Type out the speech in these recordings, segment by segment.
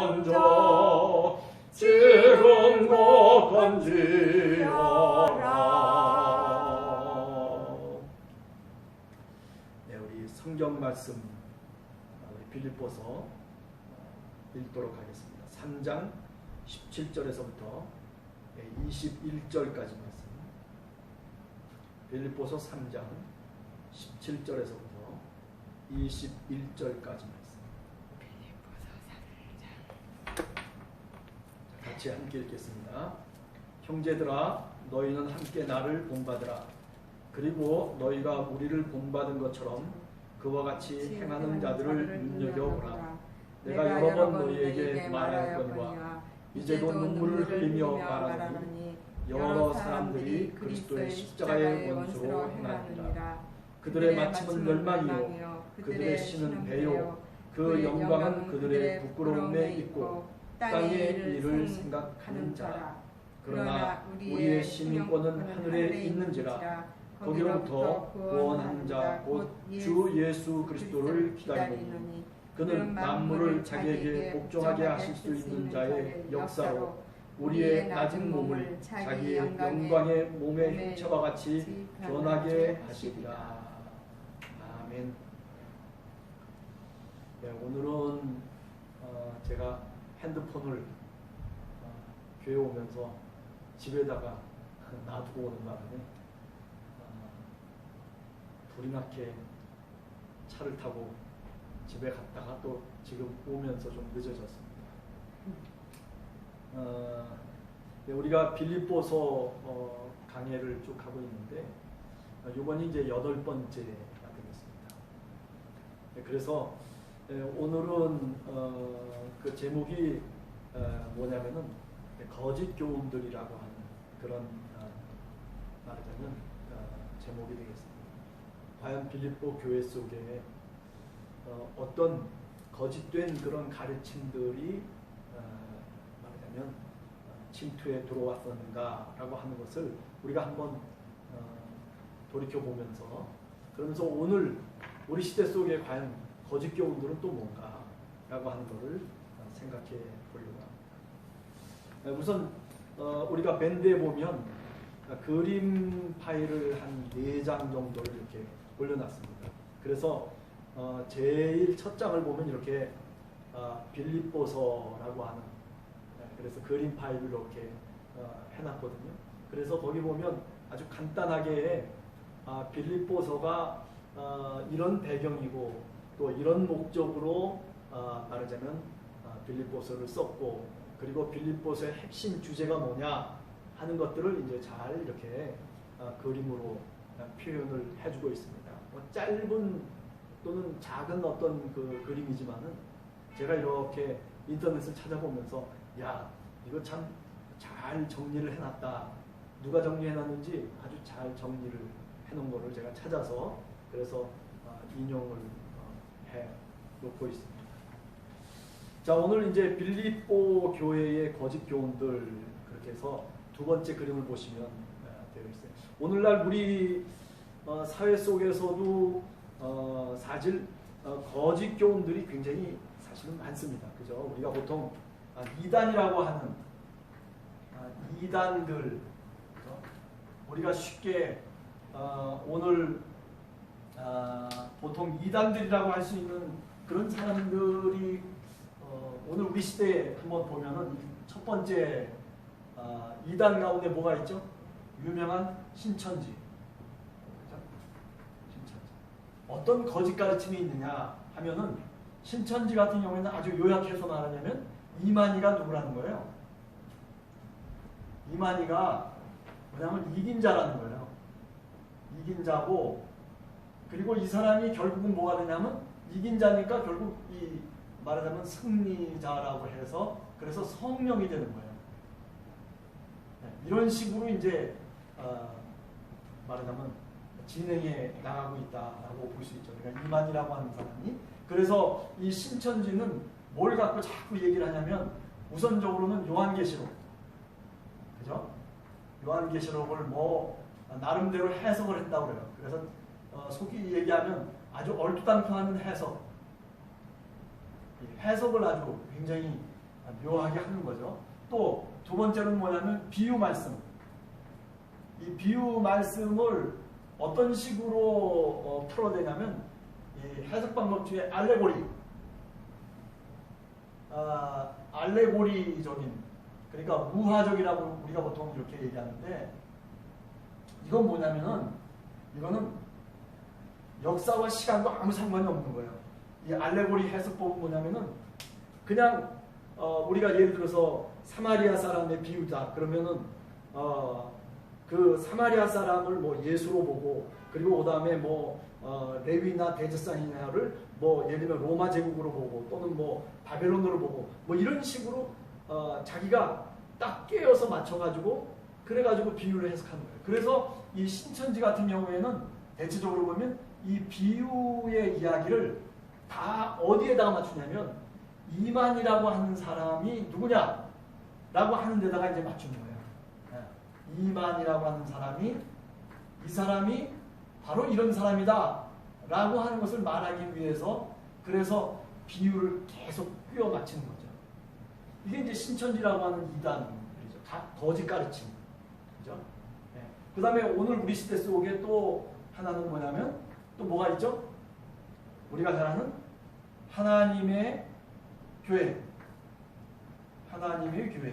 먼저 지금도 건지어라. 네, 우리 성경 말씀 빌립보서 읽도록 하겠습니다. 3장 17절에서부터 21절까지 말씀. 빌립보서 3장 17절에서부터 21절까지 말씀. 같이 함께 읽겠습니다. 형제들아, 너희는 함께 나를 본받으라. 그리고 너희가 우리를 본받은 것처럼 그와 같이 행하는 자들을 눈여겨보라. 내가 여러 번 너희에게 말하였거니와 이제도 눈물을 흘리며 말하노니 여러 사람들이 그리스도의 십자가의 원수로 행하느니라. 그들의 마침은 멸망이요 그들의 신은 배요 그 영광은 그들의 부끄러움에 있고 땅의 일을 생각하는 자라. 그러나 우리의 시민권은 하늘에 있는지라. 거기로부터 구원하는 자 곧 주 예수 그리스도를 기다리노니 그는 만물을 자기에게 복종하게 하실 수 있는 자의 역사로 우리의 낮은 몸을 자기의 영광의 몸의 형체와 같이 변하게 하시리라. 아멘. 네, 오늘은 제가 핸드폰을 교회 오면서 집에다가 놔두고 오는 바람에 불이 나게 차를 타고 집에 갔다가 또 지금 오면서 좀 늦어졌습니다. 네, 우리가 빌립보서 강해를 쭉 하고 있는데 이번이 이제 8번째가 되겠습니다. 네, 그래서 오늘은 그 제목이 뭐냐면은 거짓 교훈들이라고 하는 그런 말하자면 제목이 되겠습니다. 과연 빌립보 교회 속에 어떤 거짓된 그런 가르침들이 말하자면 침투에 들어왔었는가라고 하는 것을 우리가 한번 돌이켜보면서 그러면서 오늘 우리 시대 속에 과연 거짓 교훈들은 또 뭔가라고 하는 것을 생각해 보려고 합니다. 우선 우리가 밴드에 보면 그림 파일을 한 4장 정도를 이렇게 올려놨습니다. 그래서 제일 첫 장을 보면 이렇게 빌립보서라고 하는 그래서 그림 파일을 이렇게 해놨거든요. 그래서 거기 보면 아주 간단하게 빌립보서가 이런 배경이고 또 이런 목적으로 말하자면 빌립보서를 썼고 그리고 빌립보서의 핵심 주제가 뭐냐 하는 것들을 이제 잘 이렇게 그림으로 표현을 해주고 있습니다. 짧은 또는 작은 어떤 그 그림이지만은 제가 이렇게 인터넷을 찾아보면서 야 이거 참 잘 정리를 해놨다. 누가 정리해놨는지 아주 잘 정리를 해놓은 거를 제가 찾아서 그래서 인용을 해놓고 있습니다. 자, 오늘 이제 빌립보 교회의 거짓 교훈들 그렇게 해서 두 번째 그림을 보시면 되어 있어요. 오늘날 우리 사회 속에서도 사실 거짓 교훈들이 굉장히 사실은 많습니다. 그죠? 우리가 보통 이단이라고 하는 이단들, 그죠? 우리가 쉽게 오늘 보통 이단들이라고 할 수 있는 그런 사람들이 오늘 우리 시대에 한번 보면은 첫 번째 이단 가운데 뭐가 있죠? 유명한 신천지. 그렇죠? 신천지. 어떤 거짓 가르침이 있느냐 하면은 신천지 같은 경우에는 아주 요약해서 말하자면 이만희가 누구라는 거예요? 이만희가 뭐냐면 이긴 자라는 거예요. 이긴 자고 그리고 이 사람이 결국은 뭐가 되냐면 이긴 자니까 결국 이 말하자면 승리자라고 해서 그래서 성령이 되는 거예요. 이런 식으로 이제 말하자면 진행해 나가고 있다라고 볼 수 있죠. 그러니까 이만희라고 하는 사람이 그래서 이 신천지는 뭘 갖고 자꾸 얘기를 하냐면 우선적으로는 요한계시록, 그죠? 요한계시록을 뭐 나름대로 해석을 했다고 그래요. 그래서 속히 얘기하면 아주 얼토당토하는 해석을 아주 굉장히 묘하게 하는 거죠. 또 두 번째는 뭐냐면 비유 말씀. 이 비유 말씀을 어떤 식으로 풀어내냐면 이 해석 방법 중에 알레고리, 알레고리적인, 그러니까 무화적이라고 우리가 보통 이렇게 얘기하는데, 이건 뭐냐면은 이거는 역사와 시간과 아무 상관이 없는 거예요. 이 알레고리 해석법은 뭐냐면은 그냥 우리가 예를 들어서 사마리아 사람의 비유다 그러면은 그 사마리아 사람을 뭐 예수로 보고, 그리고 그 다음에 뭐 레위나 대제사장을 뭐 예를 들면 로마 제국으로 보고, 또는 뭐 바벨론으로 보고, 뭐 이런 식으로 자기가 딱 깨어서 맞춰가지고 그래가지고 비유를 해석하는 거예요. 그래서 이 신천지 같은 경우에는 대체적으로 보면 이 비유의 이야기를 다 어디에다가 맞추냐면 이만이라고 하는 사람이 누구냐 라고 하는 데다가 이제 맞추는 거예요. 이만이라고 하는 사람이, 이 사람이 바로 이런 사람이다 라고 하는 것을 말하기 위해서, 그래서 비유를 계속 끼워 맞추는 거죠. 이게 이제 신천지라고 하는 이단이죠. 다 거짓 가르침. 그죠? 네. 그 다음에 오늘 우리 시대 속에 또 하나는 뭐냐면, 또 뭐가 있죠? 우리가 잘 아는 하나님의 교회. 하나님의 교회.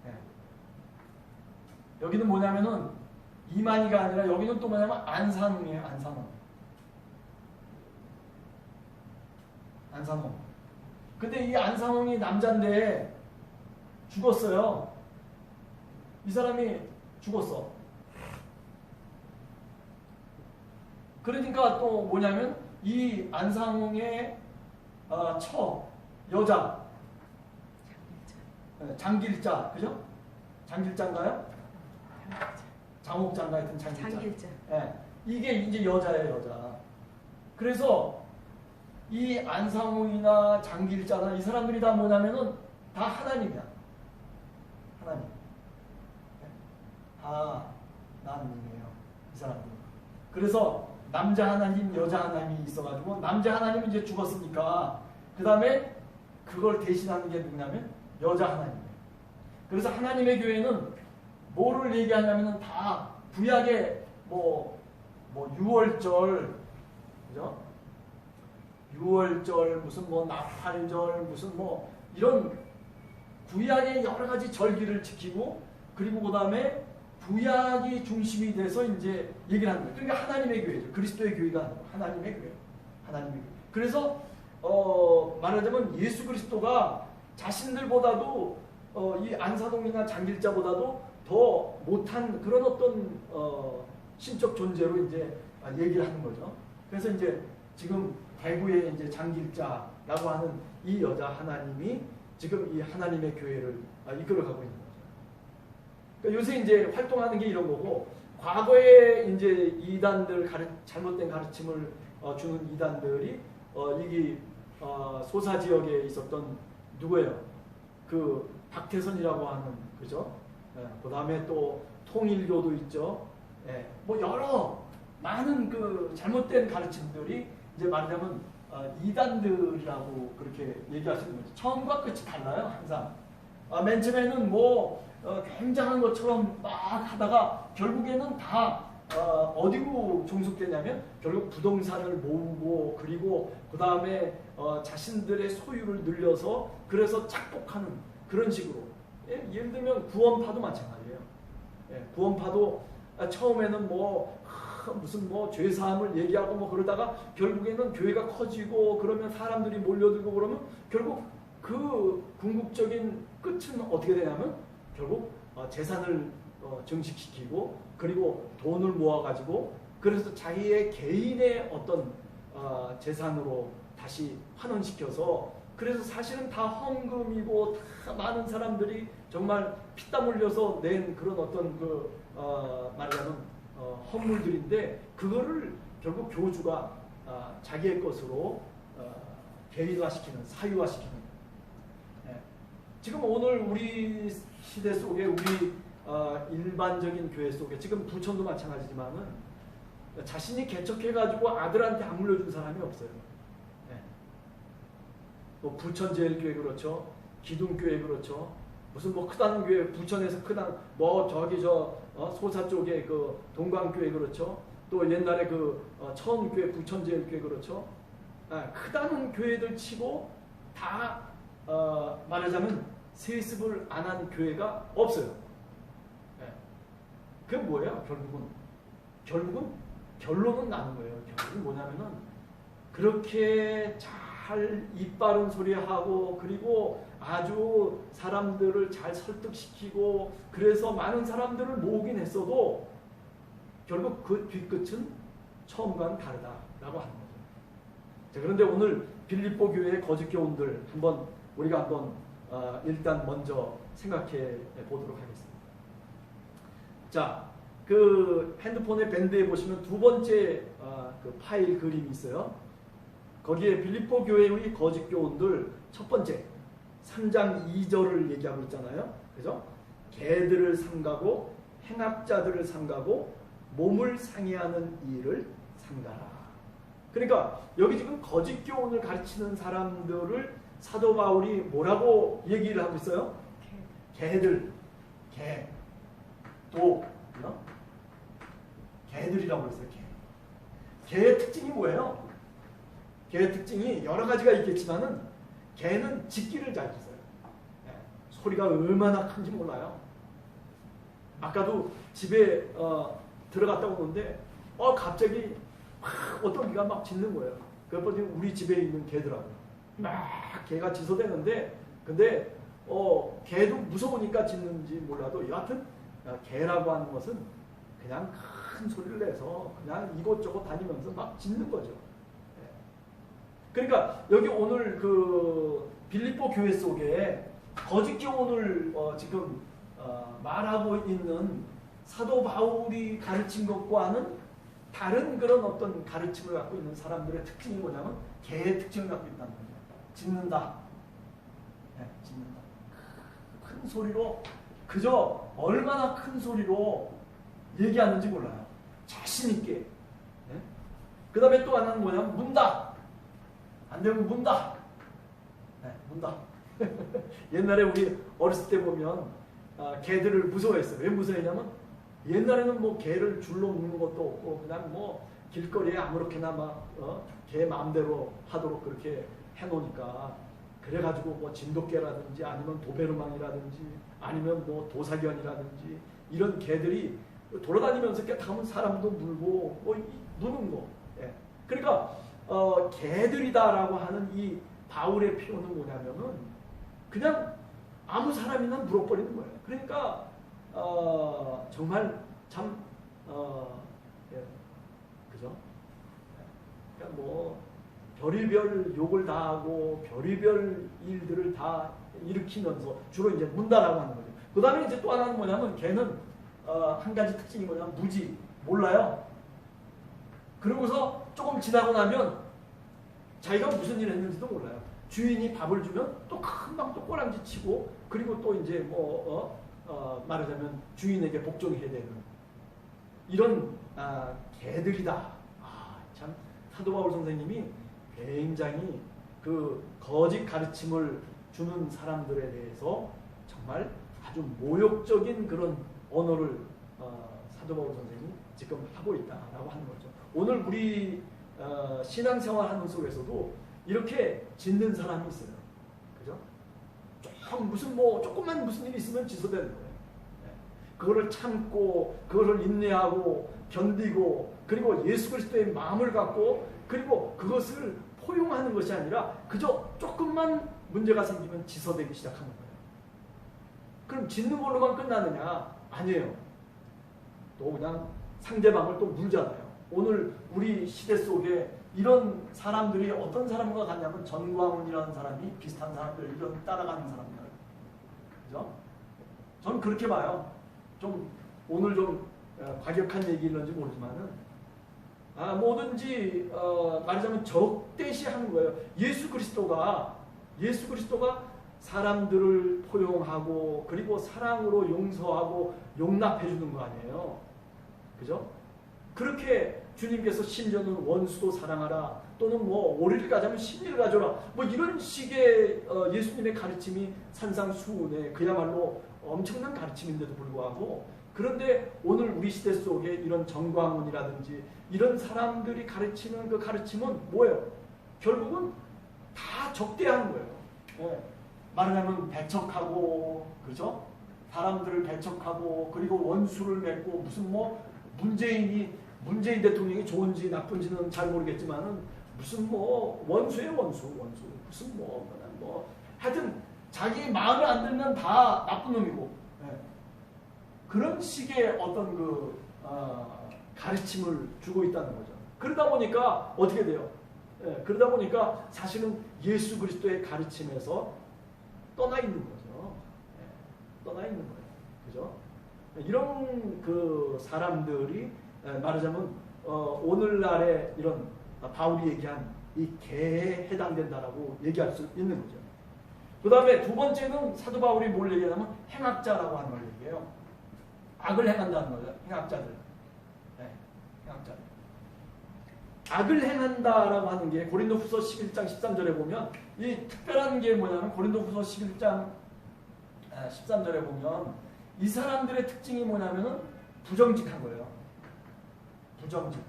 네. 여기는 뭐냐면은 이만희가 아니라 여기는 또 뭐냐면 안산홍이에요. 안산홍. 안산홍. 근데 이 안산홍이 남자인데 죽었어요. 이 사람이 죽었어. 그러니까 또 뭐냐면 이 안상홍의 여자 장길자, 그죠? 장길자인가요? 장옥자인가 하여튼 장길자. 네. 이게 이제 여자예요, 여자. 그래서 이 안상홍이나 장길자나 이 사람들이 다 뭐냐면은 다 하나님이야. 하나님. 다 하나님이에요, 이 사람들. 그래서 남자 하나님, 여자 하나님이 있어가지고, 남자 하나님은 이제 죽었으니까 그 다음에 그걸 대신하는 게 누구냐면 여자 하나님이에요. 그래서 하나님의 교회는 뭐를 얘기하냐면은 다 구약의 뭐 6월절, 그죠? 6월절, 무슨 뭐 나팔절, 무슨 뭐 이런 구약의 여러 가지 절기를 지키고, 그리고 그 다음에 구약이 중심이 돼서 이제 얘기를 하는 거예요. 그러니까 하나님의 교회죠. 그리스도의 교회가 아니고 하나님의 교회. 하나님의 교회. 그래서 말하자면 예수 그리스도가 자신들보다도 이 안사동이나 장길자보다도 더 못한 그런 어떤 신적 존재로 이제 얘기를 하는 거죠. 그래서 이제 지금 대구의 이제 장길자라고 하는 이 여자 하나님이 지금 이 하나님의 교회를 이끌어가고 있는 거죠. 그러니까 요새 이제 활동하는 게 이런 거고, 과거에 이제 이단들 잘못된 가르침을 주는 이단들이 여기 소사 지역에 있었던 누구예요? 그 박태선이라고 하는, 그죠? 그 다음에 또 통일교도 있죠. 뭐 여러 많은 그 잘못된 가르침들이 이제 말하자면 이단들이라고 그렇게 얘기할 수 있는 거죠. 처음과 끝이 달라요, 항상. 맨 처음에는 뭐 굉장한 것처럼 막 하다가 결국에는 다 어디로 종속되냐면 결국 부동산을 모으고, 그리고 그 다음에 자신들의 소유를 늘려서 그래서 착복하는 그런 식으로. 예를 들면 구원파도 마찬가지예요. 구원파도 처음에는 뭐 무슨 뭐 죄사함을 얘기하고 뭐 그러다가 결국에는 교회가 커지고 그러면 사람들이 몰려들고 그러면 결국 그 궁극적인 끝은 어떻게 되냐면 결국 재산을 증식시키고, 그리고 돈을 모아가지고 그래서 자기의 개인의 어떤 재산으로 다시 환원시켜서, 그래서 사실은 다 헌금이고 다 많은 사람들이 정말 피땀 흘려서 낸 그런 어떤 그 말하자면 헌물들인데, 그거를 결국 교주가 자기의 것으로 개인화시키는, 사유화시키는. 지금 오늘 우리 시대 속에, 우리 일반적인 교회 속에, 지금 부천도 마찬가지지만은 자신이 개척해가지고 아들한테 안 물려준 사람이 없어요. 뭐 부천제일교회 그렇죠. 기둥교회 그렇죠. 무슨 뭐 크다는 교회, 부천에서 크다는 뭐 저기 소사 쪽에 그 동광교회 그렇죠. 또 옛날에 그 처음교회 부천제일교회 그렇죠. 크다는 교회들 치고 다 말하자면 세습을 안 한 교회가 없어요. 그게 뭐예요? 결국은 결론은 나는 거예요. 결국은 뭐냐면은 그렇게 잘 입 바른 소리 하고 그리고 아주 사람들을 잘 설득시키고 그래서 많은 사람들을 모으긴 했어도 결국 그 뒤끝은 처음과는 다르다라고 하는 거죠. 자, 그런데 오늘 빌립보 교회의 거짓 교훈들 우리가 한번 일단 먼저 생각해 보도록 하겠습니다. 자, 그 핸드폰의 밴드에 보시면 두 번째 그 파일 그림이 있어요. 거기에 빌립보 교회의 거짓 교훈들 첫 번째 3장 2절을 얘기하고 있잖아요. 그죠? 개들을 삼가고 행악자들을 삼가고 몸을 상해하는 이를 삼가라. 그러니까 여기 지금 거짓 교훈을 가르치는 사람들을 사도 바울이 뭐라고 얘기를 하고 있어요? 개들, 개들이라고 했어요. 개의 특징이 뭐예요? 개의 특징이 여러 가지가 있겠지만은 개는 짖기를 잘 짖어요. 소리가 얼마나 큰지 몰라요. 아까도 집에 들어갔다 오는데 갑자기 어떤 개가 막 짖는 거예요. 그랬더니 우리 집에 있는 개더라고요. 막 개가 짖어대는데 근데 개도 무서우니까 짖는지 몰라도 여하튼 개라고 하는 것은 그냥 큰 소리를 내서 그냥 이곳저곳 다니면서 막 짖는 거죠. 그러니까 여기 오늘 그 빌립보 교회 속에 거짓 교훈을 지금 말하고 있는 사도 바울이 가르친 것과는 다른 그런 어떤 가르침을 갖고 있는 사람들의 특징이 뭐냐면 개의 특징을 갖고 있다는 거죠. 짖는다. 짖는다. 큰 소리로 그저 얼마나 큰 소리로 얘기하는지 몰라요. 자신 있게. 그 다음에 또 하나는 뭐냐면 문다. 안 되면 문다. 문다. 옛날에 우리 어렸을 때 보면 개들을 무서워했어요. 왜 무서워했냐면 옛날에는 뭐 개를 줄로 묶는 것도 없고 그냥 뭐 길거리에 아무렇게나 막 개 마음대로 하도록 그렇게 해놓으니까 그래가지고 뭐 진돗개라든지 아니면 도베르망이라든지 아니면 뭐 도사견이라든지 이런 개들이 돌아다니면서 깨끗하면 사람도 물고 뭐 무는 거. 그러니까 개들이다라고 하는 이 바울의 표현은 뭐냐면은 그냥 아무 사람이나 물어버리는 거예요. 그러니까 정말 참 그죠? 그러니까 뭐 별의별 욕을 다 하고 별의별 일들을 다 일으키면서 주로 이제 문다라고 하는 거죠. 그 다음에 이제 또 하나는 뭐냐면 걔는 한 가지 특징이 뭐냐면 무지 몰라요. 그러고서 조금 지나고 나면 자기가 무슨 일을 했는지도 몰라요. 주인이 밥을 주면 또 금방 또 꼬랑지 치고 그리고 또 이제 말하자면 주인에게 복종해야 되는 이런 개들이다. 참 사도 바울 선생님이 굉장히 그 거짓 가르침을 주는 사람들에 대해서 정말 아주 모욕적인 그런 언어를 사도 바울 선생님이 지금 하고 있다라고 하는 거죠. 오늘 우리 신앙생활 하는 속에서도 이렇게 짖는 사람이 있어요. 그죠? 조금만 무슨 일이 있으면 짖어대는 거예요. 그거를 참고, 그거를 인내하고, 견디고, 그리고 예수 그리스도의 마음을 갖고, 그리고 그것을 포용하는 것이 아니라 그저 조금만 문제가 생기면 짖어대기 시작하는 거예요. 그럼 짖는 걸로만 끝나느냐? 아니에요. 또 그냥 상대방을 또 물잖아요. 오늘 우리 시대 속에 이런 사람들이 어떤 사람과 같냐면 전광훈이라는 사람이 비슷한 사람들 이런 따라가는 사람들. 그죠? 저는 그렇게 봐요. 오늘 좀 과격한 얘기인지 모르지만은 뭐든지 말하자면 적대시하는 거예요. 예수 그리스도가 사람들을 포용하고 그리고 사랑으로 용서하고 용납해 주는 거 아니에요. 그죠? 그렇게 주님께서 심지어는 원수도 사랑하라, 또는 뭐 오리를 가자면 신리를 가져라, 뭐 이런 식의 예수님의 가르침이 산상수훈의 그야말로 엄청난 가르침인데도 불구하고, 그런데 오늘 우리 시대 속에 이런 정광훈이라든지 이런 사람들이 가르치는 그 가르침은 뭐예요? 결국은 다 적대하는 거예요. 예. 말하자면 배척하고, 그죠? 사람들을 배척하고, 그리고 원수를 맺고, 무슨 뭐 문재인 대통령이 좋은지 나쁜지는 잘 모르겠지만은 무슨 뭐 원수의 원수 무슨 뭐 하여튼 자기 마음에 안 들면 다 나쁜 놈이고, 예. 그런 식의 어떤 그 가르침을 주고 있다는 거죠. 그러다 보니까 어떻게 돼요? 예. 그러다 보니까 사실은 예수 그리스도의 가르침에서 떠나 있는 거죠. 예. 떠나 있는 거예요. 그죠? 이런 그 사람들이 말하자면 오늘날의 이런 바울이 얘기한 이 개에 해당된다라고 얘기할 수 있는 거죠. 그 다음에 두 번째는 사도 바울이 뭘 얘기하냐면 행악자라고 하는 걸 얘기해요. 악을 행한다는 거죠. 행악자들. 네, 행악자들. 악을 행한다라고 하는 게 고린도후서 11장 13절에 보면 이 특별한 게 뭐냐면 고린도후서 11장 13절에 보면 이 사람들의 특징이 뭐냐면은 부정직한 거예요. 부정직.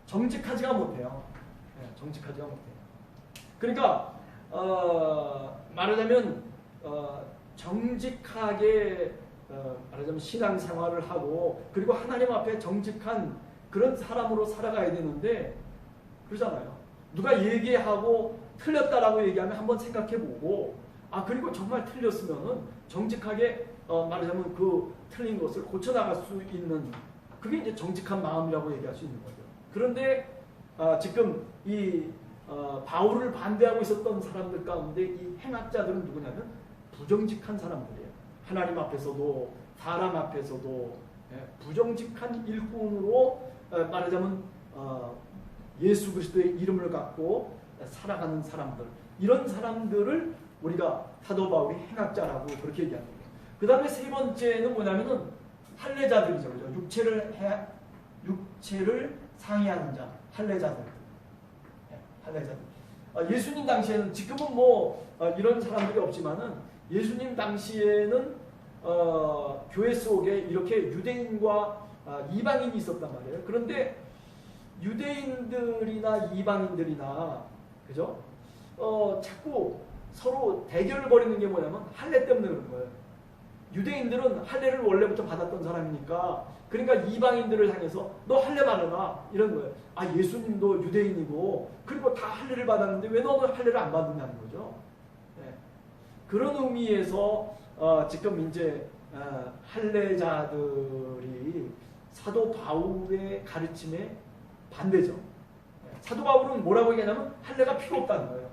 정직하지가 못해요. 네, 정직하지가 못해요. 그러니까 말하자면 정직하게 말하자면 신앙생활을 하고, 그리고 하나님 앞에 정직한 그런 사람으로 살아가야 되는데 그러잖아요. 누가 얘기하고 틀렸다라고 얘기하면 한번 생각해보고, 그리고 정말 틀렸으면은 정직하게 말하자면 그 틀린 것을 고쳐나갈 수 있는, 그게 이제 정직한 마음이라고 얘기할 수 있는 거죠. 그런데 지금 이 바울을 반대하고 있었던 사람들 가운데 이 행악자들은 누구냐면 부정직한 사람들이에요. 하나님 앞에서도 사람 앞에서도 부정직한 일꾼으로 말하자면 예수 그리스도의 이름을 갖고 살아가는 사람들, 이런 사람들을 우리가 사도 바울이 행악자라고 그렇게 얘기합니다. 그 다음에 세 번째는 뭐냐면은 할례자들이죠. 육체를 상의하는 자, 할례자들. 할례자들. 예수님 당시에는, 지금은 뭐 이런 사람들이 없지만은 예수님 당시에는 교회 속에 이렇게 유대인과 이방인이 있었단 말이에요. 그런데 유대인들이나 이방인들이나, 그죠? 자꾸 서로 대결을 벌이는 게 뭐냐면 할례 때문에 그런 거예요. 유대인들은 할례를 원래부터 받았던 사람이니까, 그러니까 이방인들을 향해서 너 할례 받아라 이런 거예요. 예수님도 유대인이고 그리고 다 할례를 받았는데 왜 너는 할례를 안 받느냐는 거죠. 네. 그런 의미에서 지금 이제 할례자들이 사도 바울의 가르침에 반대죠. 사도 바울은 뭐라고 얘기하냐면 할례가 필요 없다는 거예요.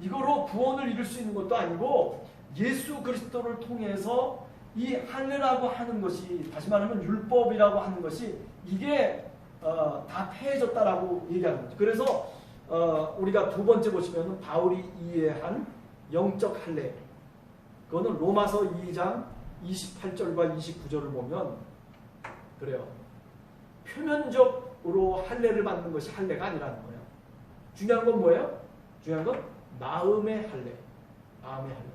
이거로 구원을 이룰 수 있는 것도 아니고 예수 그리스도를 통해서 이 할례라고 하는 것이, 다시 말하면 율법이라고 하는 것이 이게 다 폐해졌다라고 얘기하는 거죠. 그래서 우리가 두 번째 보시면 바울이 이해한 영적 할례, 그거는 로마서 2장 28절과 29절을 보면 그래요. 표면적으로 할례를 받는 것이 할례가 아니라는 거예요. 중요한 건 뭐예요? 중요한 건 마음의 할례. 마음의 할례.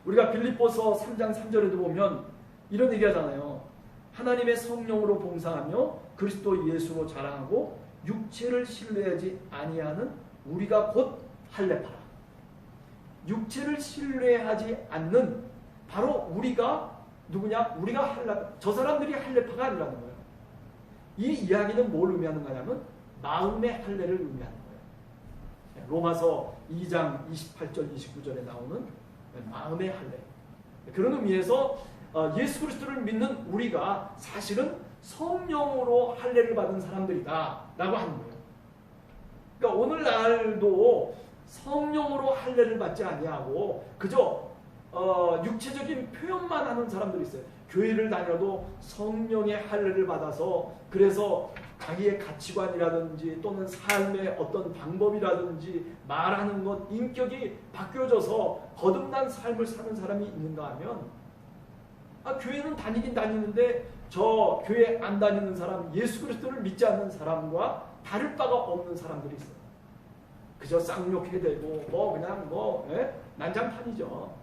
우리가 빌립보서 3장 3절에도 보면 이런 얘기하잖아요. 하나님의 성령으로 봉사하며 그리스도 예수로 자랑하고 육체를 신뢰하지 아니하는 우리가 곧 할례파라. 육체를 신뢰하지 않는 바로 우리가 누구냐? 우리가 저 사람들이 할례파가 아니라는 거예요. 이 이야기는 뭘 의미하는 거냐면 마음의 할례를 의미하는 거예요. 로마서 2장 28절 29절에 나오는 마음의 할례. 그런 의미에서 예수 그리스도를 믿는 우리가 사실은 성령으로 할례를 받은 사람들이다 라고 하는 거예요. 그러니까 오늘날도 성령으로 할례를 받지 아니하고 그저 육체적인 표현만 하는 사람들이 있어요. 교회를 다녀도 성령의 할례를 받아서 그래서 자기의 가치관이라든지 또는 삶의 어떤 방법이라든지 말하는 것, 인격이 바뀌어져서 거듭난 삶을 사는 사람이 있는가 하면 교회는 다니긴 다니는데 저 교회 안 다니는 사람, 예수 그리스도를 믿지 않는 사람과 다를 바가 없는 사람들이 있어요. 그저 쌍욕해대고 그냥 난장판이죠.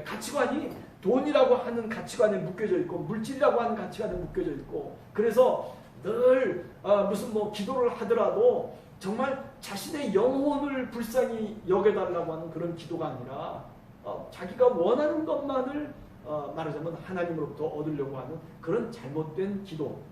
가치관이 돈이라고 하는 가치관에 묶여져 있고 물질이라고 하는 가치관에 묶여져 있고, 그래서 늘 무슨 기도를 하더라도 정말 자신의 영혼을 불쌍히 여겨달라고 하는 그런 기도가 아니라 자기가 원하는 것만을 말하자면 하나님으로부터 얻으려고 하는 그런 잘못된 기도.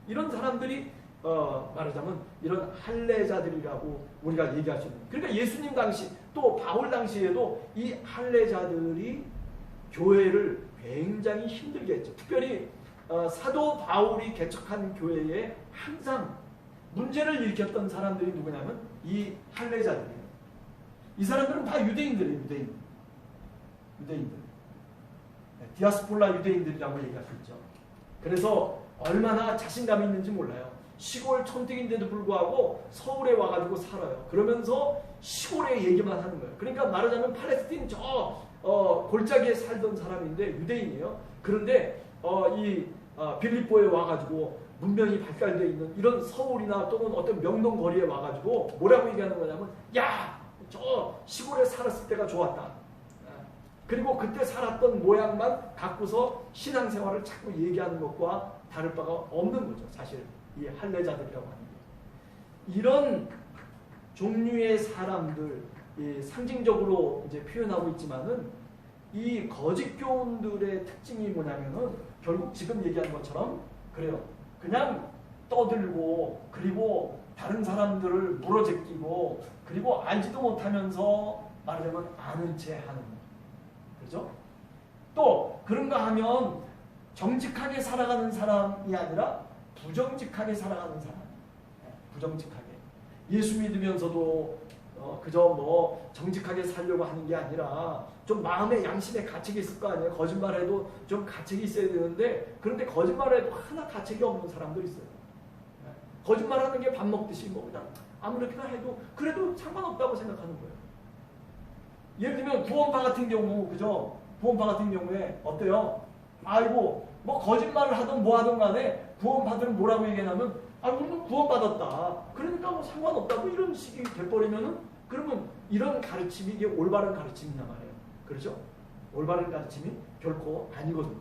이런 사람들이 말하자면 이런 할례자들이라고 우리가 얘기할 수 있는. 그러니까 예수님 당시 또 바울 당시에도 이 할례자들이 교회를 굉장히 힘들게 했죠. 특별히 사도 바울이 개척한 교회에 항상 문제를 일으켰던 사람들이 누구냐면 이 할례자들이에요. 이 사람들은 다 유대인들이에요. 유대인들. 디아스폴라 유대인들이라고 얘기할 수 있죠. 그래서 얼마나 자신감이 있는지 몰라요. 시골 촌뜨기인데도 불구하고 서울에 와가지고 살아요. 그러면서 시골의 얘기만 하는 거예요. 그러니까 말하자면 팔레스틴 골짜기에 살던 사람인데 유대인이에요. 그런데 이 빌립보에 와가지고 문명이 발달되어 있는 이런 서울이나 또는 어떤 명동 거리에 와가지고 뭐라고 얘기하는 거냐면, 야, 저 시골에 살았을 때가 좋았다. 그리고 그때 살았던 모양만 갖고서 신앙생활을 자꾸 얘기하는 것과 다를 바가 없는 거죠. 사실 이 할례자들이라고 하는 게. 이런 종류의 사람들, 상징적으로 이제 표현하고 있지만은 이 거짓 교훈들의 특징이 뭐냐면은 결국 지금 얘기한 것처럼 그래요. 그냥 떠들고 그리고 다른 사람들을 물어제끼고 그리고 알지도 못하면서 말하자면 아는 체 하는 거. 그죠? 또 그런가 하면 정직하게 살아가는 사람이 아니라 부정직하게 살아가는 사람. 부정직하게. 예수 믿으면서도 그저 정직하게 살려고 하는 게 아니라 좀 마음의 양심의 가책이 있을 거 아니에요. 거짓말해도 좀 가책이 있어야 되는데, 그런데 거짓말해도 하나 가책이 없는 사람도 있어요. 거짓말하는 게 밥 먹듯이 그냥 아무렇게나 해도 그래도 상관없다고 생각하는 거예요. 예를 들면 구원파 같은 경우, 그죠? 구원파 같은 경우에 어때요? 아이고 거짓말을 하든 뭐 하든 간에 구원파들은 뭐라고 얘기하냐면 우리는 구원받았다. 그러니까 상관없다고 이런 식이 돼버리면은, 그러면 이런 가르침이 이게 올바른 가르침이냐 말이에요. 그렇죠? 올바른 가르침이 결코 아니거든요.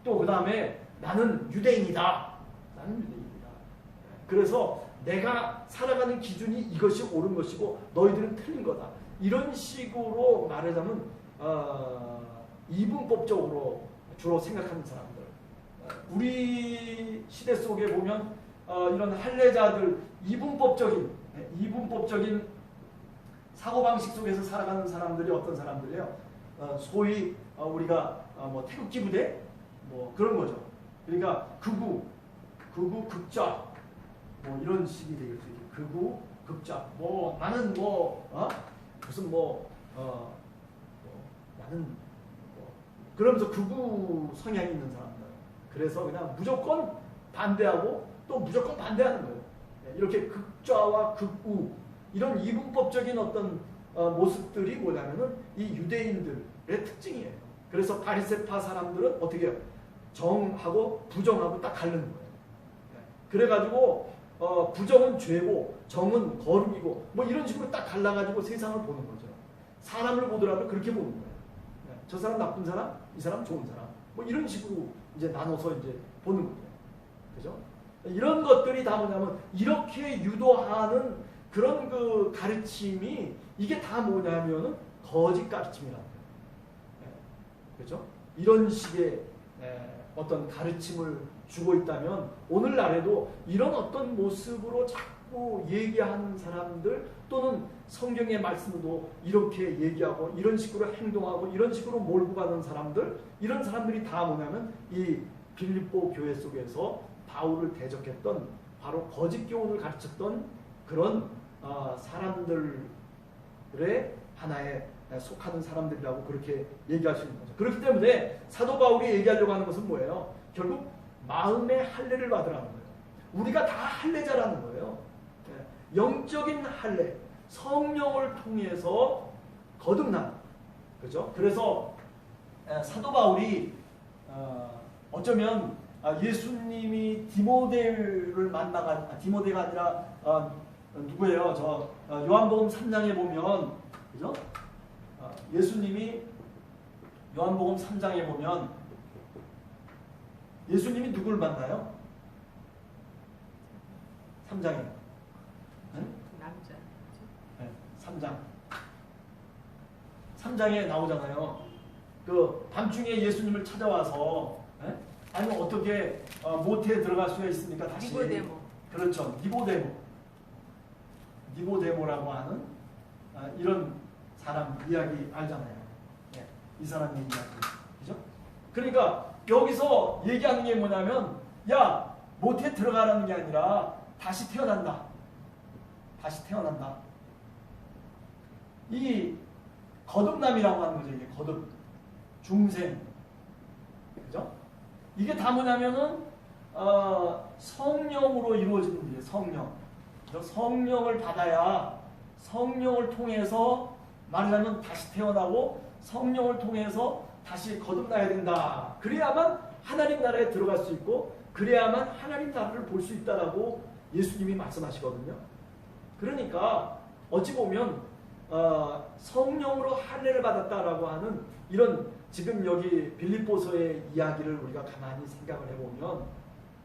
또 그 다음에 나는 유대인이다. 나는 유대인이다. 그래서 내가 살아가는 기준이 이것이 옳은 것이고 너희들은 틀린 거다. 이런 식으로 말하자면 이분법적으로 주로 생각하는 사람들. 우리 시대 속에 보면 이런 할례자들 이분법적인 사고방식 속에서 살아가는 사람들이 어떤 사람들이에요? 소위 우리가 태극기 부대 그런 거죠. 그러니까 극우, 극좌 이런 식이 되겠죠. 극우, 극좌. 나는 무슨 나는 그러면서 극우 성향이 있는 사람들. 그래서 그냥 무조건 반대하고 또 무조건 반대하는 거예요. 이렇게 극좌와 극우 이런 이분법적인 어떤 모습들이 뭐냐면은 이 유대인들의 특징이에요. 그래서 바리새파 사람들은 어떻게 해요? 정하고 부정하고 딱 가르는 거예요. 그래가지고 부정은 죄고 정은 거룩이고 이런 식으로 딱 갈라가지고 세상을 보는 거죠. 사람을 보더라도 그렇게 보는 거예요. 저 사람 나쁜 사람, 이 사람 좋은 사람, 이런 식으로 이제 나눠서 이제 보는 거예요. 그죠? 이런 것들이 다 뭐냐면 이렇게 유도하는 그런 그 가르침이 이게 다 뭐냐면은 거짓 가르침이라는 거예요. 그죠? 이런 식의 어떤 가르침을 주고 있다면 오늘날에도 이런 어떤 모습으로 자꾸 얘기하는 사람들 또는 성경의 말씀도 이렇게 얘기하고 이런 식으로 행동하고 이런 식으로 몰고 가는 사람들, 이런 사람들이 다 뭐냐면 이 빌립보 교회 속에서 바울을 대적했던 바로 거짓 교훈을 가르쳤던 그런 사람들의 하나에 속하는 사람들이라고 그렇게 얘기할 수 있는 거죠. 그렇기 때문에 사도 바울이 얘기하려고 하는 것은 뭐예요? 결국 마음의 할례를 받으라는 거예요. 우리가 다 할례자라는 거예요. 영적인 할례, 성령을 통해서 거듭난, 그죠? 그래서 사도 바울이 어쩌면 예수님이 디모데를 만나가 디모데가 아니라 누구예요? 저 요한복음 3장에 보면 그죠? 예수님이 요한복음 3장에 보면 예수님이 누구를 만나요? 3장에 남자. 네, 3장에 나오잖아요. 그 밤중에 예수님을 찾아와서 아니면 어떻게 모태에 들어갈 수가 있습니까? 다시 니고데모. 그렇죠. 니고데모라고 하는 이런 사람 이야기 알잖아요. 네, 이 사람 이야기. 그죠? 그러니까 여기서 얘기하는 게 뭐냐면 야 모태에 들어가라는 게 아니라 다시 태어난다. 다시 태어난다. 이 거듭남이라고 하는 거죠. 이게 거듭. 중생. 그죠? 이게 다 뭐냐면은 성령으로 이루어지는 일이에요. 성령. 성령을 받아야 성령을 통해서 말하자면 다시 태어나고 성령을 통해서 다시 거듭나야 된다. 그래야만 하나님 나라에 들어갈 수 있고 그래야만 하나님 나라를 볼 수 있다라고 예수님이 말씀하시거든요. 그러니까 어찌 보면 성령으로 할례를 받았다라고 하는 이런 지금 여기 빌립보서의 이야기를 우리가 가만히 생각을 해보면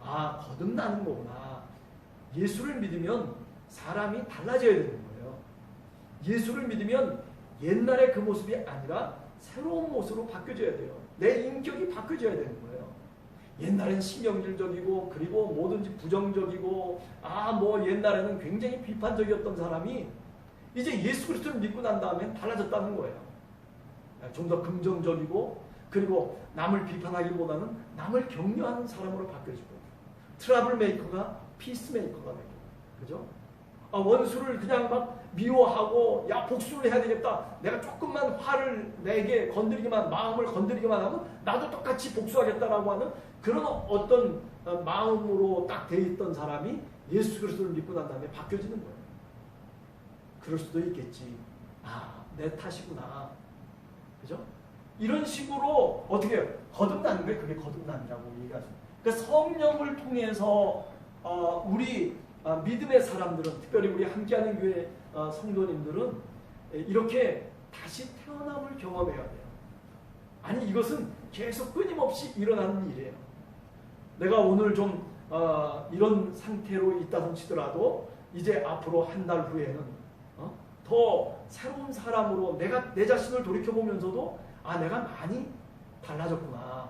거듭나는 거구나. 예수를 믿으면 사람이 달라져야 되는 거예요. 예수를 믿으면 옛날의 그 모습이 아니라 새로운 모습으로 바뀌어져야 돼요. 내 인격이 바뀌어져야 되는 거예요. 옛날엔 신경질적이고 그리고 뭐든지 부정적이고 뭐 옛날에는 굉장히 비판적이었던 사람이 이제 예수 그리스도를 믿고 난 다음에 달라졌다는 거예요. 좀 더 긍정적이고 그리고 남을 비판하기보다는 남을 격려하는 사람으로 바뀌어지고 트러블 메이커가 피스 메이커가 되고 그죠? 원수를 그냥 막 미워하고 야 복수를 해야 되겠다. 내가 조금만 화를 내게 건드리기만 마음을 건드리기만 하면 나도 똑같이 복수하겠다라고 하는 그런 어떤 마음으로 딱 돼 있던 사람이 예수 그리스도를 믿고 난 다음에 바뀌어지는 거예요. 그럴 수도 있겠지. 내 탓이구나. 그죠? 이런 식으로 어떻게 해요? 거듭나는 거예요. 그게 거듭남이라고 얘기하죠. 그러니까 성령을 통해서 우리 믿음의 사람들은 특별히 우리 함께하는 교회 성도님들은 이렇게 다시 태어남을 경험해야 돼요. 아니 이것은 계속 끊임없이 일어나는 일이에요. 내가 오늘 좀 이런 상태로 있다고 치더라도 이제 앞으로 한 달 후에는 더 새로운 사람으로 내가 내 자신을 돌이켜보면서도 내가 많이 달라졌구나.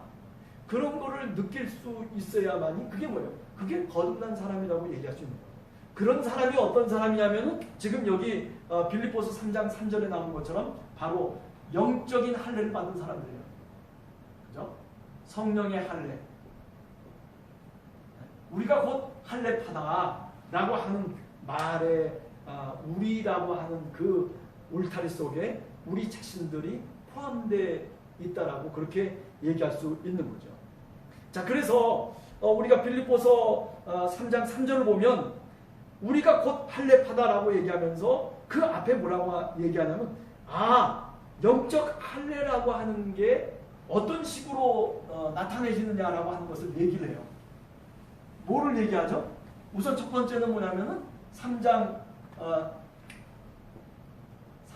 그런 거를 느낄 수 있어야만이 그게 뭐예요? 그게 거듭난 사람이라고 얘기할 수 있는 거예요. 그런 사람이 어떤 사람이냐면은 지금 여기 빌립보서 3장 3절에 나온 것처럼 바로 영적인 할례를 받은 사람들이에요. 그죠? 성령의 할례. 우리가 곧 할례파다라고 하는 말에 우리라고 하는 그 울타리 속에 우리 자신들이 포함되어 있다라고 그렇게 얘기할 수 있는 거죠. 자, 그래서 우리가 빌립보서 3장 3절을 보면 우리가 곧 할례파다라고 얘기하면서 그 앞에 뭐라고 얘기하냐면 영적 할례라고 하는 게 어떤 식으로 나타내지느냐라고 하는 것을 얘기를 해요. 뭐를 얘기하죠? 우선 첫 번째는 뭐냐면은 3장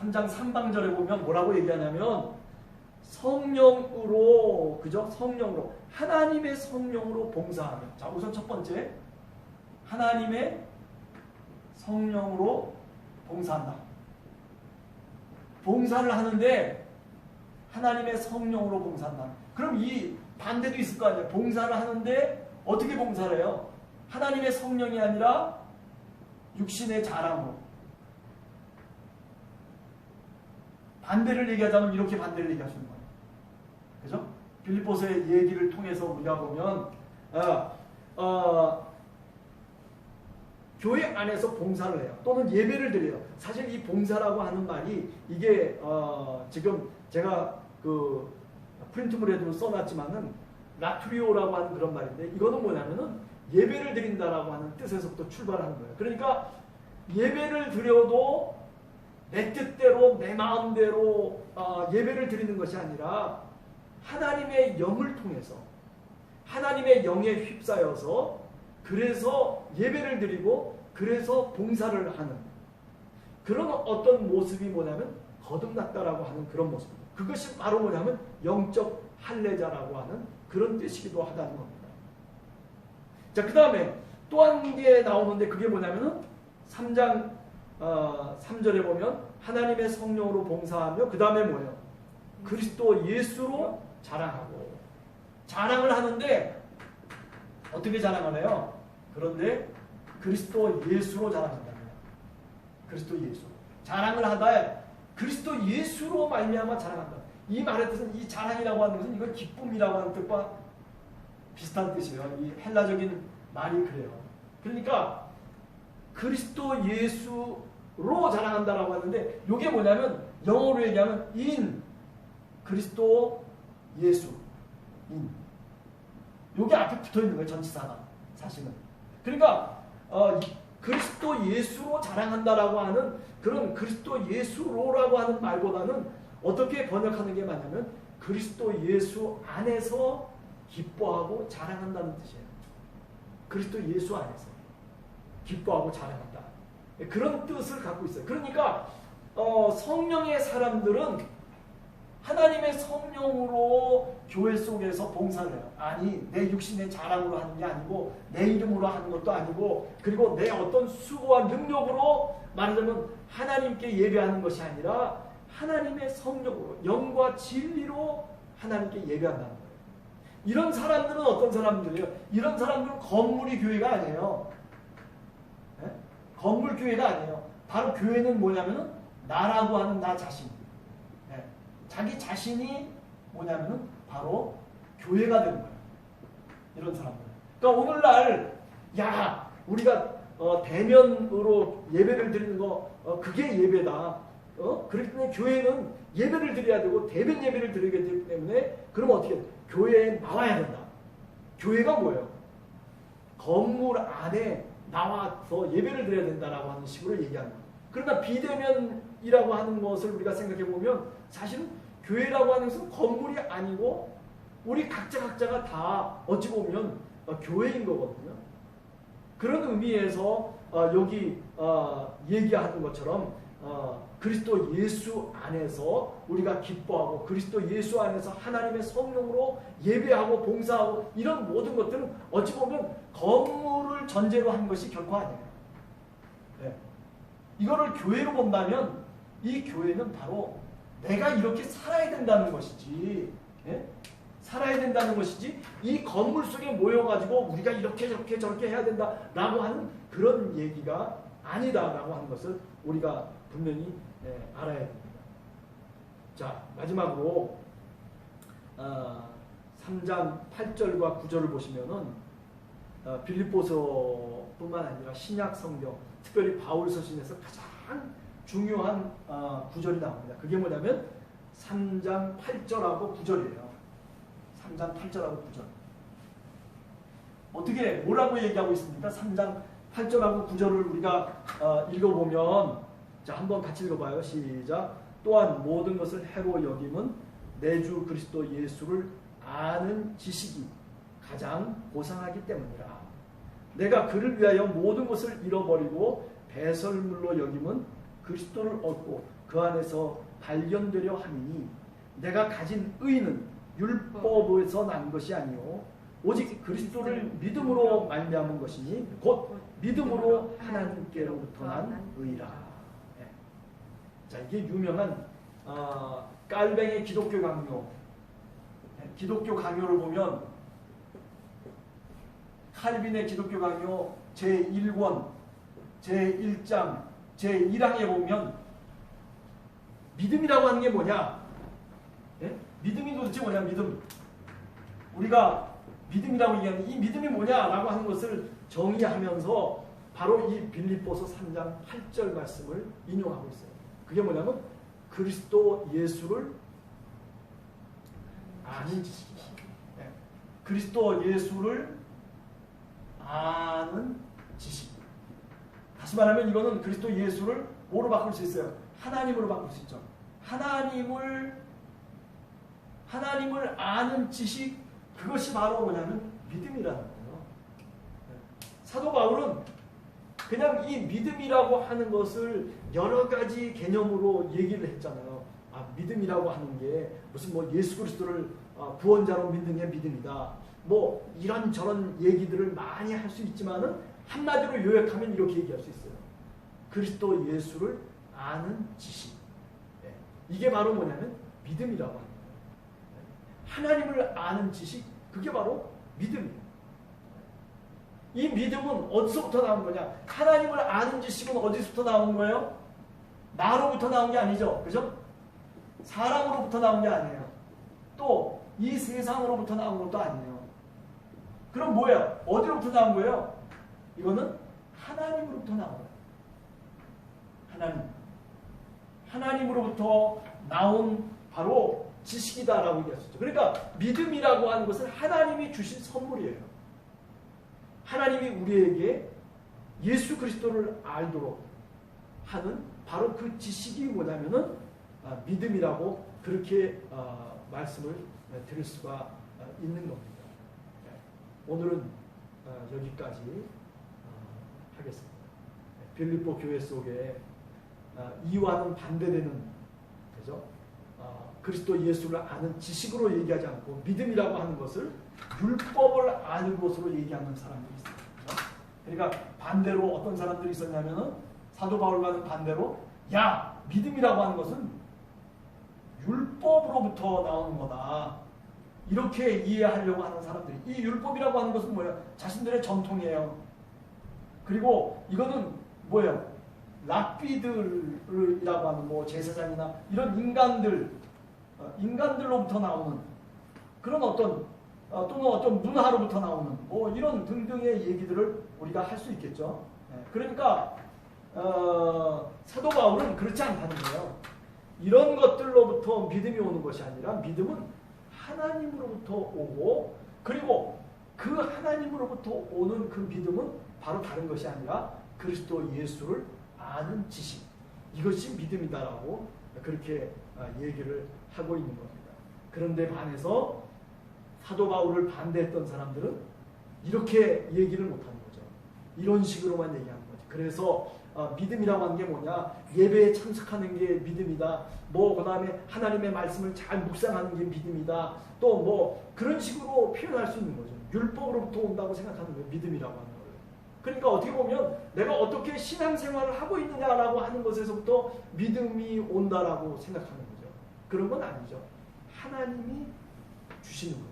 3방절에 보면 뭐라고 얘기하냐면 성령으로 그죠? 성령으로 하나님의 성령으로 봉사하며. 자, 우선 첫 번째 하나님의 성령으로 봉사한다. 봉사를 하는데 하나님의 성령으로 봉사한다. 그럼 이 반대도 있을 거 아니에요. 봉사를 하는데 어떻게 봉사를 해요? 하나님의 성령이 아니라 육신의 자랑으로. 반대를 얘기하자면 이렇게 반대를 얘기하시는 거예요. 그죠? 빌립보서의 얘기를 통해서 우리가 보면 교회 안에서 봉사를 해요. 또는 예배를 드려요. 사실 이 봉사라고 하는 말이 이게 지금 제가 그 프린트물에도 써놨지만은 라투리오라고 하는 그런 말인데 이거는 뭐냐면은 예배를 드린다라고 하는 뜻에서부터 출발하는 거예요. 그러니까 예배를 드려도 내 뜻대로 내 마음대로 예배를 드리는 것이 아니라 하나님의 영을 통해서 하나님의 영에 휩싸여서 그래서 예배를 드리고 그래서 봉사를 하는 그런 어떤 모습이 뭐냐면 거듭났다라고 하는 그런 모습입니다. 그것이 바로 뭐냐면 영적 할례자라고 하는 그런 뜻이기도 하다는 겁니다. 자, 그 다음에 또 한 개 나오는데 그게 뭐냐면은 3장 3절에 보면 하나님의 성령으로 봉사하며 그 다음에 뭐예요? 그리스도 예수로 자랑하고 자랑을 하는데 어떻게 자랑하나요? 그런데 그리스도 예수로 자랑한다. 그리스도 예수. 자랑을 하다 그리스도 예수로 말미암아 자랑한다. 이 말의 뜻은 이 자랑이라고 하는 것은 이건 기쁨이라고 하는 뜻과 비슷한 뜻이에요. 이 헬라적인 말이 그래요. 그러니까 그리스도 예수로 자랑한다라고 하는데 이게 뭐냐면 영어로 얘기하면 in 그리스도 예수 in 요게 앞에 붙어 있는 거예요. 전치사가 사실은. 그러니까 그리스도 예수로 자랑한다라고 하는 그런 그리스도 예수로라고 하는 말보다는 어떻게 번역하는 게 맞냐면 그리스도 예수 안에서 기뻐하고 자랑한다는 뜻이에요. 그리스도 예수 안에서 기뻐하고 자랑한다. 그런 뜻을 갖고 있어요. 그러니까 성령의 사람들은 하나님의 성령으로 교회 속에서 봉사를 해요. 아니 내 육신의 자랑으로 하는 게 아니고 내 이름으로 하는 것도 아니고 그리고 내 어떤 수고와 능력으로 말하자면 하나님께 예배하는 것이 아니라 하나님의 성령으로 영과 진리로 하나님께 예배한다는 거예요. 이런 사람들은 어떤 사람들이에요? 이런 사람들은 건물이 교회가 아니에요. 네? 건물 교회가 아니에요. 바로 교회는 뭐냐면은 나라고 하는 나 자신. 네? 자기 자신이 뭐냐면은 바로 교회가 되는 거예요. 이런 사람들. 그러니까 오늘날 야 우리가 대면으로 예배를 드리는 거 그게 예배다. 그렇기 때문에 교회는 예배를 드려야 되고 대면 예배를 드리게 되기 때문에 그러면 어떻게 돼? 교회에 나와야 된다. 교회가 뭐예요? 건물 안에 나와서 예배를 드려야 된다라고 하는 식으로 얘기하는 거예요. 그러나 비대면이라고 하는 것을 우리가 생각해 보면 사실은 교회라고 하는 것은 건물이 아니고 우리 각자가 다 어찌 보면 교회인 거거든요. 그런 의미에서 여기 얘기하는 것처럼 그리스도 예수 안에서 우리가 기뻐하고 그리스도 예수 안에서 하나님의 성령으로 예배하고 봉사하고 이런 모든 것들은 어찌 보면 건물을 전제로 한 것이 결코 아니에요. 네. 이거를 교회로 본다면 이 교회는 바로 내가 이렇게 살아야 된다는 것이지 네? 살아야 된다는 것이지 이 건물 속에 모여가지고 우리가 이렇게 저렇게 해야 된다라고 하는 그런 얘기가 아니다라고 하는 것을 우리가 분명히 알아야 됩니다. 자, 마지막으로 3장 8절과 9절을 보시면은 빌립보서뿐만 아니라 신약 성경, 특별히 바울 서신에서 가장 중요한 구절이 나옵니다. 그게 뭐냐면 3장 8절하고 9절이에요. 3장 8절하고 9절. 어떻게 뭐라고 얘기하고 있습니까? 3장 8절하고 9절을 우리가 읽어보면 자, 한번 같이 읽어봐요. 시작. 또한 모든 것을 해로 여김은 내 주 그리스도 예수를 아는 지식이 가장 고상하기 때문이라. 내가 그를 위하여 모든 것을 잃어버리고 배설물로 여김은 그리스도를 얻고 그 안에서 발견되려 함이니 내가 가진 의는 율법에서 난 것이 아니요 오직 그리스도를 믿음으로 말미암은 것이니 곧 믿음으로 하나님께로부터 난 의라. 자, 이게 유명한 깔뱅의 기독교 강요. 기독교 강요를 보면 칼빈의 기독교 강요 제1권 제1장 제1항에 보면 믿음이라고 하는 게 뭐냐? 네? 믿음이 도대체 뭐냐? 믿음. 우리가 믿음이라고 얘기하는 이 믿음이 뭐냐라고 하는 것을 정의하면서 바로 이 빌립보서 3장 8절 말씀을 인용하고 있어요. 그게 뭐냐면 그리스도 예수를 아는 지식이다. 네. 그리스도 예수를 아는 지식. 다시 말하면 이거는 그리스도 예수를 뭐로 바꿀 수 있어요? 하나님으로 바꿀 수 있죠. 하나님을 아는 지식, 그것이 바로 뭐냐면 믿음이라는 거예요. 사도 바울은 그냥 이 믿음이라고 하는 것을 여러 가지 개념으로 얘기를 했잖아요. 믿음이라고 하는 게 무슨 뭐 예수 그리스도를 구원자로 믿는 게 믿음이다. 뭐 이런저런 얘기들을 많이 할 수 있지만은 한마디로 요약하면 이렇게 얘기할 수 있어요. 그리스도 예수를 아는 지식. 이게 바로 뭐냐면 믿음이라고 합니다. 하나님을 아는 지식, 그게 바로 믿음이에요. 이 믿음은 어디서부터 나온 거냐? 하나님을 아는 지식은 어디서부터 나온 거예요? 나로부터 나온 게 아니죠. 그죠? 사람으로부터 나온 게 아니에요. 또 이 세상으로부터 나온 것도 아니에요. 그럼 뭐예요? 어디로부터 나온 거예요? 이거는 하나님으로부터 나온 거예요. 하나님으로부터 나온 바로 지식이다라고 얘기할 수 있죠. 그러니까 믿음이라고 하는 것은 하나님이 주신 선물이에요. 하나님이 우리에게 예수 그리스도를 알도록 하는 바로 그 지식이 뭐냐면은 믿음이라고 그렇게 말씀을 드릴 수가 있는 겁니다. 오늘은 여기까지 하겠습니다. 빌립보 교회 속에 이와는 반대되는, 그죠? 그리스도 예수를 아는 지식으로 얘기하지 않고 믿음이라고 하는 것을 율법을 아는 것으로 얘기하는 사람들이 있어요. 그러니까 반대로 어떤 사람들이 있었냐면은 사도 바울과는 반대로 믿음이라고 하는 것은 율법으로부터 나오는 거다. 이렇게 이해하려고 하는 사람들이, 이 율법이라고 하는 것은 뭐예요? 자신들의 전통이에요. 그리고 이거는 뭐예요? 랍비들이라고 하는 뭐 제사장이나 이런 인간들로부터 나오는 그런 또는 어떤 문화로부터 나오는 뭐 이런 등등의 얘기들을 우리가 할 수 있겠죠. 그러니까 사도 바울은 그렇지 않다는 거예요. 이런 것들로부터 믿음이 오는 것이 아니라 믿음은 하나님으로부터 오고, 그리고 그 하나님으로부터 오는 그 믿음은 바로 다른 것이 아니라 그리스도 예수를 아는 지식, 이것이 믿음이다라고 그렇게 얘기를 하고 있는 겁니다. 그런데 반해서 사도 바울을 반대했던 사람들은 이렇게 얘기를 못하는 거죠. 이런 식으로만 얘기하는 거죠. 그래서 믿음이라고 하는 게 뭐냐? 예배에 참석하는 게 믿음이다. 그 다음에 하나님의 말씀을 잘 묵상하는 게 믿음이다. 또 뭐 그런 식으로 표현할 수 있는 거죠. 율법으로부터 온다고 생각하는 거예요. 믿음이라고 하는 거예요. 그러니까 어떻게 보면 내가 어떻게 신앙생활을 하고 있느냐라고 하는 것에서부터 믿음이 온다라고 생각하는 거죠. 그런 건 아니죠. 하나님이 주시는 거예요.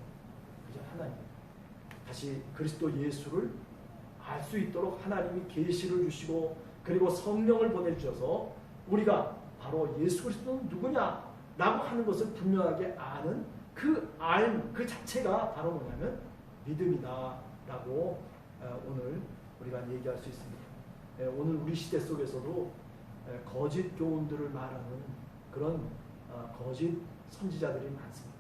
그죠? 하나님. 다시 그리스도 예수를 알 수 있도록 하나님이 계시를 주시고, 그리고 성령을 보내주셔서 우리가 바로 예수 그리스도는 누구냐라고 하는 것을 분명하게 아는 그 자체가 바로 뭐냐면 믿음이다라고 오늘 우리가 얘기할 수 있습니다. 오늘 우리 시대 속에서도 거짓 교훈들을 말하는 그런 거짓 선지자들이 많습니다.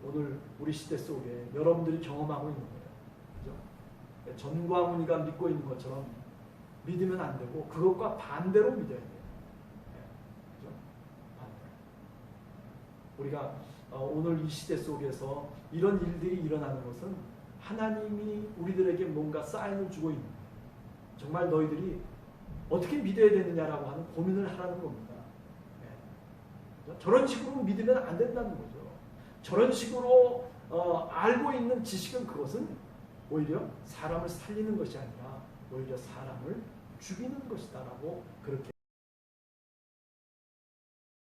오늘 우리 시대 속에 여러분들이 경험하고 있는 거예요. 그죠? 전광훈이가 믿고 있는 것처럼 믿으면 안 되고 그것과 반대로 믿어야 돼요. 그죠? 반대로. 우리가 오늘 이 시대 속에서 이런 일들이 일어나는 것은 하나님이 우리들에게 뭔가 사인을 주고 있는, 정말 너희들이 어떻게 믿어야 되느냐라고 하는 고민을 하라는 겁니다. 저런 식으로 믿으면 안 된다는 거죠. 저런 식으로 알고 있는 지식은 그것은 오히려 사람을 살리는 것이 아니라 오히려 사람을 죽이는 것이다라고 그렇게